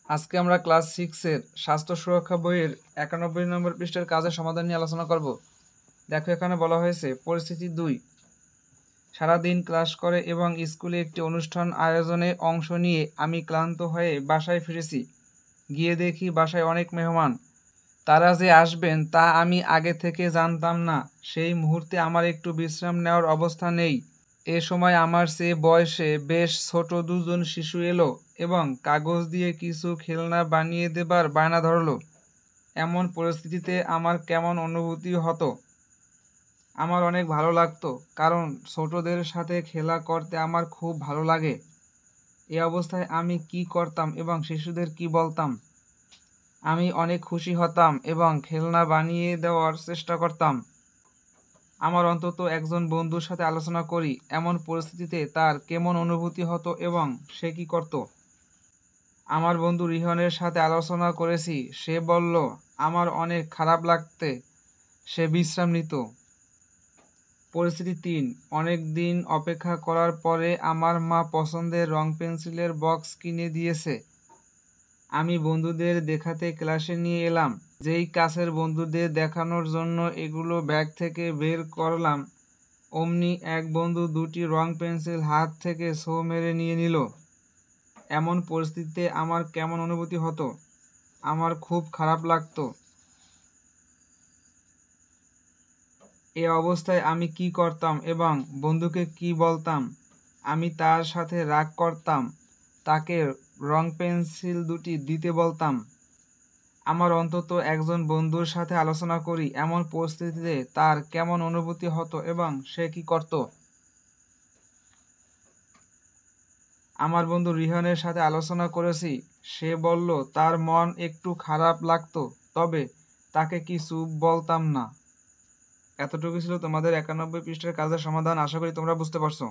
আজকে আমরা ক্লাস 6-এর স্বাস্থ্য সুরক্ষা বইয়ের 91 নম্বর পৃষ্ঠার কাজের সমাধান নিয়ে আলোচনা করব। দেখো, এখানে বলা হয়েছে পরিস্থিতি 2। সারাদিন ক্লাস করে এবং স্কুলে একটি অনুষ্ঠান আয়োজনে অংশ নিয়ে আমি ক্লান্ত হয়ে বাসায় ফিরেছি। গিয়ে দেখি বাসায় অনেক মেহমান। তারা যে আসবেন তা আমি আগে থেকে জানতাম না। সেই মুহূর্তে আমার একটু বিশ্রাম নেওয়ার অবস্থা নেই। এ সময় আমার চেয়ে বয়সে বেশ ছোট দুজন শিশু এলো এবং কাগজ দিয়ে কিছু খেলনা বানিয়ে দেবার বায়না ধরল। এমন পরিস্থিতিতে আমার কেমন অনুভূতি হতো? আমার অনেক ভালো লাগতো, কারণ ছোটদের সাথে খেলা করতে আমার খুব ভালো লাগে। এ অবস্থায় আমি কি করতাম এবং শিশুদের কি বলতাম? আমি অনেক খুশি হতাম এবং খেলনা বানিয়ে দেওয়ার চেষ্টা করতাম। আমার অন্তত একজন বন্ধুর সাথে আলোচনা করি এমন পরিস্থিতিতে তার কেমন অনুভূতি হতো এবং সে কি করত। আমার বন্ধু রিহনের সাথে আলোচনা করেছি। সে বলল আমার অনেক খারাপ লাগতে। সে বিশ্রাম নিত। পরিস্থিতি 3। অনেক দিন অপেক্ষা করার পরে আমার মা পছন্দের রং পেন্সিলের বক্স কিনে দিয়েছে। আমি বন্ধুদের দেখাতে ক্লাসে নিয়ে এলাম। যেই কাছের বন্ধুদের দেখানোর জন্য এগুলো ব্যাগ থেকে বের করলাম, অমনি এক বন্ধু দুটি রং পেন্সিল হাত থেকে ছো মেরে নিয়ে নিল। এমন পরিস্থিতিতে আমার কেমন অনুভূতি হতো? আমার খুব খারাপ লাগতো। এ অবস্থায় আমি কি করতাম এবং বন্ধুকে কি বলতাম? আমি তার সাথে রাগ করতাম, তাকে রং পেন্সিল দুটি দিতে বলতাম। আমার অন্তত একজন বন্ধুর সাথে আলোচনা করি এমন পরিস্থিতিতে তার কেমন অনুভূতি হতো এবং সে কি করত। আমার বন্ধু রিহানের সাথে আলোচনা করেছি। সে বলল তার মন একটু খারাপ লাগতো, তবে তাকে কিছু বলতাম না। এতটুকু ছিল তোমাদের 91 পৃষ্ঠার কাজের সমাধান। আশা করি তোমরা বুঝতে পারছো।